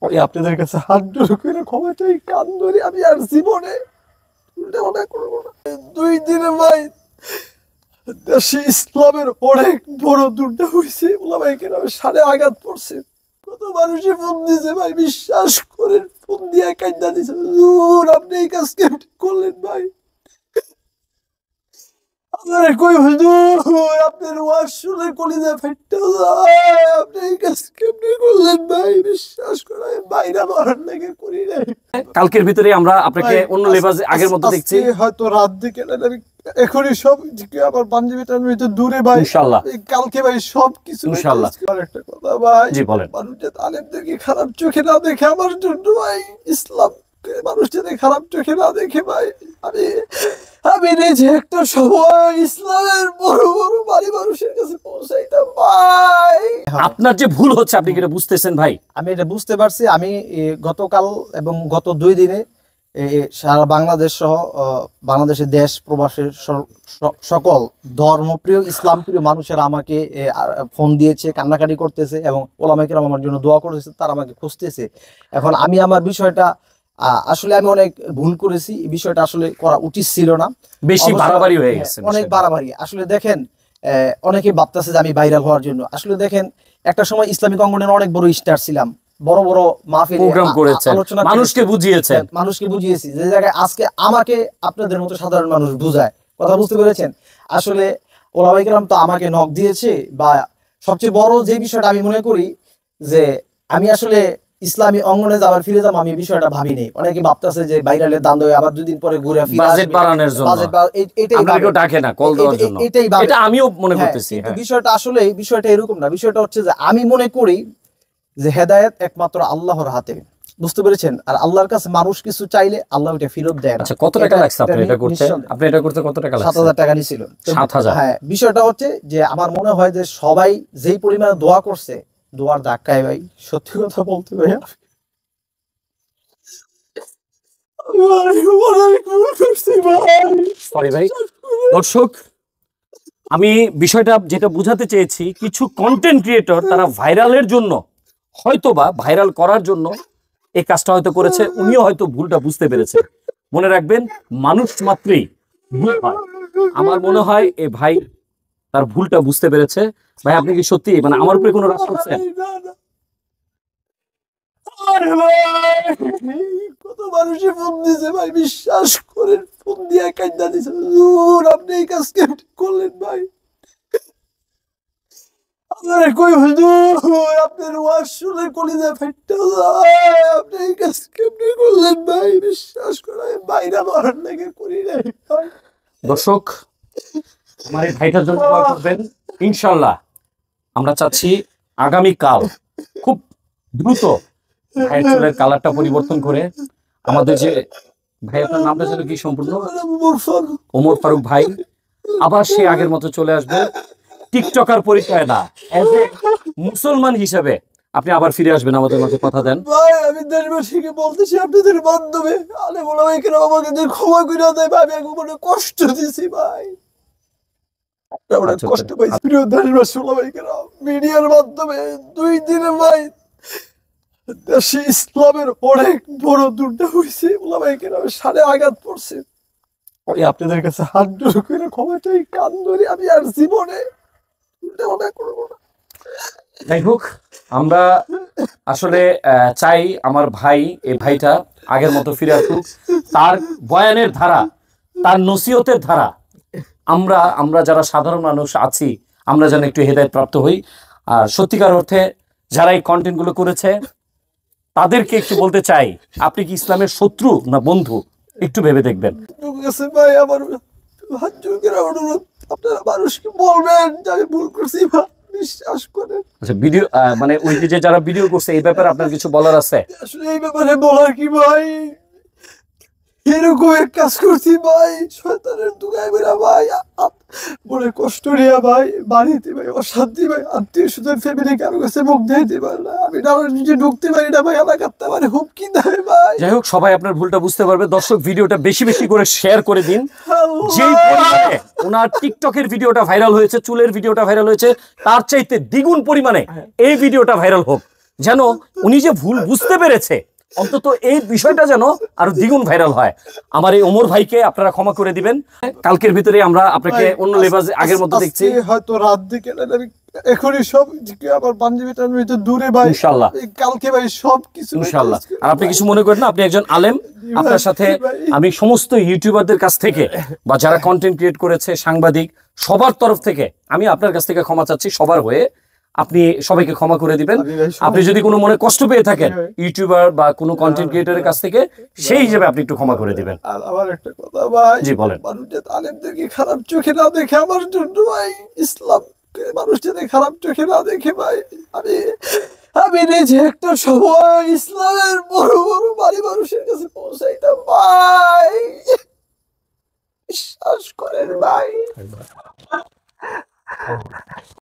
ওই আপনাদের কাছে হাত জোড় করে ক্ষমা চাই, কান ধরে আমি আর জীবনে উল্টা মনে করবো না। 2 দিনে ভাই দেশে ইসলামের অনেক বড় দুর্দা হয়েছে, ওলামায়ে কেরামের সাড়ে আঘাত পড়ছে। কত মানুষে ফোন দিয়েছে ভাই, বিশ্বাস করে ফোন দিয়ে কাইন্দা দিছে, হুজুর আপনি এই কাজ কেমন করলেন ভাই? আপনার কই হুজুর, আপনার ওয়াজ শুনে কলিজা ফেটে যায়, আপনি এই কাজ কেমনে করলেন ভাই? বিশ্বাস করে বাইরে মারার লেগে করি নাই। কালকের ভিতরে আমরা আপনাকে অন্য লেবাসে আগের মতো দেখছি, হয়তো রাত দিকে আমি এখনই সব আমার বান্ধবীটার ভিতরে দূরে ভাই, ইনশাআল্লাহ কালকে ভাই সবকিছু ইনশাআল্লাহ। একটা কথা ভাই, জি বলেন। মানুষ যাতে আলেমদেরকে খারাপ চোখে না দেখে, আমার জন্য ভাই ইসলাম মানুষ যাতে খারাপ চোখে না দেখে ভাই, আমি আমি নিজে একটা সময় ইসলামের বড় বড় বাড়ি মানুষের কাছে পৌঁছাইতাম ভাই। আপনার যে ভুল হচ্ছে আপনি কি এটা বুঝতেছেন ভাই? আমি এটা বুঝতে পারছি। আমি গতকাল এবং গত 2 দিনে সারা বাংলাদেশ সহ বাংলাদেশের দেশ প্রবাসের সকল ধর্মপ্রিয় ইসলামপ্রিয় মানুষেরা আমাকে ফোন দিয়েছে, কান্নাকাটি করতেছে এবং ওলামায়ে কেরাম আমার জন্য দোয়া করেছে, তারা আমাকে খুঁজতেছে। এখন আমি আমার বিষয়টা আসলে আমি অনেক ভুল করেছি, এই বিষয়টা আসলে করা উচিত ছিল না, বেশি বাড়াবাড়ি হয়ে গেছে, অনেক বাড়াবাড়ি। আসলে দেখেন অনেকে ভাবতেছে যে আমি ভাইরাল হওয়ার জন্য, আসলে দেখেন একটা সময় ইসলামিক অঙ্গনের অনেক বড় স্টার ছিলাম, বড় বড় মাহফিলে প্রোগ্রাম করেছেন, মানুষকে বুঝিয়েছেন, মানুষকে বুঝিয়েছি, যে জায়গায় আজকে আমাকে আপনাদের মতো সাধারণ মানুষ বুঝায়। কথা বুঝতে পেরেছেন? আসলে ওলামায়ে কেরাম তো আমাকে নক দিয়েছে, বা সবচেয়ে বড় যে বিষয়টা আমি মনে করি যে আমি আসলে ইসলামী অঙ্গনে যাবার ফিরে যাবো, আমি বিষয়টা ভাবিনি। অনেকে ভাবতেছে যে ভাইরালের দাম দেবে, আবার 2 দিন পরে ঘুরে ফিরে বাজেট বাড়ানোর জন্য, আপনাকে ডাকে না, কল দেওয়ার জন্য, এটা আমিও মনে করতেছি। বিষয়টা আসলে বিষয়টা এরকম না, বিষয়টা হচ্ছে যে আমি মনে করি যে হেদায়েত একমাত্র আল্লাহর হাতে, বুঝতে পেরেছেন? আর আল্লাহর কাছে মানুষ কিছু চাইলে আল্লাহ এটা ফেরত দেয় না। আচ্ছা, কত টাকা লাগছে আপনি এটা করতে? আপনি এটা করতে কত টাকা লাগছে? 7,000 টাকা নিছিল। 7,000? হ্যাঁ, বিষয়টা হচ্ছে যে আমার মনে হয় যে সবাই যেই পরিমাণে দোয়া করছে, দোয়ার ধাক্কায় ভাই সত্যি কথা বলতে ভাই সরি ভাই। দর্শক, আমি বিষয়টা যেটা বুঝাতে চেয়েছি, কিছু কন্টেন্ট ক্রিয়েটর তারা ভাইরালের জন্য, হয়তোবা ভাইরাল করার জন্য এই কাজটা হয়তো করেছে, উনিও হয়তো ভুলটা বুঝতে পেরেছে। মনে রাখবেন, মানুষ মাত্রই ভুল হয়। আমার মনে হয় এ ভাই তার ভুলটা বুঝতে পেরেছে। ভাই আপনি কি সত্যি মানে আমার উপরে কোনো রাগ করছেন? কত মানুষে ফোন দিয়েছে ভাই, বিশ্বাস করে ফোন দিয়ে কাইন্দা দিছে, হুজুর আপনি এই কাজ কেমন করলেন ভাই? আপনার কই হুজুর, আপনার ওয়াজ শুনে কলিজা ফেটে যায়, আপনি এই কাজ কেমনে করলেন ভাই? বিশ্বাস করে বাইরে মারার লেগে করি নাই ভাই। দর্শক, আমার এই ভাইটার জন্য দোয়া করবেন। ইনশাআল্লাহ আমরা চাচ্ছি আগামীকাল খুব দ্রুত ভাইয়ের চুলের কালারটা পরিবর্তন করে, আমাদের যে ভাই, আপনার নামটা ছিল কি সম্পূর্ণ? ওমর ফারুক ভাই আবার সে আগের মতো চলে আসবে, টিকটকার পরিচয় না, এজ এ মুসলমান হিসেবে আপনি আবার ফিরে আসবেন, আমাদের মাঝে কথা দেন ভাই। আমি দেশবাসীকে বলতেছি, আপনাদের মাধ্যমে আলেম ওলামায়ে কেরাম আমাকে ক্ষমা করে দেয় ভাই, আমি মনে কষ্ট দিছি ভাই, কষ্ট পাইছি। প্রিয় দেশবাসী ওলামায়ে কেরাম, মিডিয়ার মাধ্যমে 2 দিনে ভাই দেশে ইসলামের অনেক বড় দুর্দা হয়েছে, ওলামায়ে কেরামের সাড়ে আঘাত পড়ছে। ওই আপনাদের কাছে হাত জোড় করে ক্ষমা চাই, কান ধরে আমি আর জীবনে উল্টা মনে করবো না। যাই হোক, আমরা আসলে চাই আমার ভাই, এই ভাইটা আগের মতো ফিরে আসুক, তার বয়ানের ধারা, তার নসিহতের ধারা, আমরা যারা সাধারণ মানুষ আছি, আমরা যেন একটু হেদায়েত প্রাপ্ত হই। আর সত্যিকার অর্থে যারা এই কন্টেন্ট গুলো করেছে তাদেরকে একটু বলতে চাই, আপনি কি ইসলামের শত্রু না বন্ধু, একটু ভেবে দেখবেন। ভাই আমার হাত জোড় করে অনুরোধ, আপনারা মানুষকে বলবেন যে আমি ভুল করছি ভাই, বিশ্বাস করেন। আচ্ছা, ভিডিও মানে ওই যে যারা ভিডিও করছে, এই ব্যাপারে আপনার কিছু বলার আছে? আসলে এই ব্যাপারে বলার কি ভাই, এরকম এক কাজ করছি ভাই, শয়তানের দুগায় বেরা ভাই, বড় কষ্ট নিয়ে ভাই, বাড়িতে ভাই অশান্তি ভাই, আত্মীয় স্বজন ফ্যামিলি কারো কাছে মুখ দিতে পারে না, আমি নিজে ঢুকতে পারি না ভাই, এলাকাতে মানে হুমকি দেয় ভাই। যাই হোক, সবাই আপনার ভুলটা বুঝতে পারবে। দর্শক, ভিডিওটা বেশি বেশি করে শেয়ার করে দিন। যেই পরিমাণে ওনার টিকটকের ভিডিওটা ভাইরাল হয়েছে, চুলের ভিডিওটা ভাইরাল হয়েছে, তার চাইতে দ্বিগুণ পরিমাণে এই ভিডিওটা ভাইরাল হোক। যেন উনি যে ভুল বুঝতে পেরেছে, অন্তত এই বিষয়টা যেন আরো দ্বিগুণ ভাইরাল হয়। আমার এই ওমর ভাইকে আপনারা ক্ষমা করে দিবেন। কালকের ভিতরে আমরা আপনাকে ভাই, অন্য লেবাসে আগের মতো দেখছি। আজকে হয়তো রাত দিকে আমি এখনই সব আমার বান্ধবীটার ভিতরে দূরে ভাই, ইনশাআল্লাহ। কালকে ভাই সব কিছু ইনশাআল্লাহ। আর আপনি কিছু মনে করেন না, আপনি একজন আলেম। ভাই, আপনার সাথে ভাই। আমি সমস্ত ইউটিউবারদের কাছ থেকে বা যারা কন্টেন্ট ক্রিয়েট করেছে, সাংবাদিক, সবার তরফ থেকে আমি আপনার কাছ থেকে ক্ষমা চাচ্ছি, সবার হয়ে। আপনি সবাইকে ক্ষমা করে দিবেন। আমি ভাই সবাই- আপনি যদি কোনো মনে কষ্ট পেয়ে থাকেন ভাই। ইউটিউবার বা কোনো কন্টেন্ট ক্রিয়েটরের কাছ থেকে, সেই হিসেবে আপনি একটু ক্ষমা করে দিবেন। আর আমার একটা কথা ভাই, জি, বলেন। মানুষ যাতে আলেমদেরকে খারাপ চোখে না দেখে আমার জন্য ভাই, ইসলাম মানুষ যাতে খারাপ চোখে না দেখে ভাই, আমি আমি নিজে একটা সময় ইসলামের বড় বড় বাড়ি মানুষের কাছে পৌঁছাইতাম ভাই, বিশ্বাস করেন ভাই।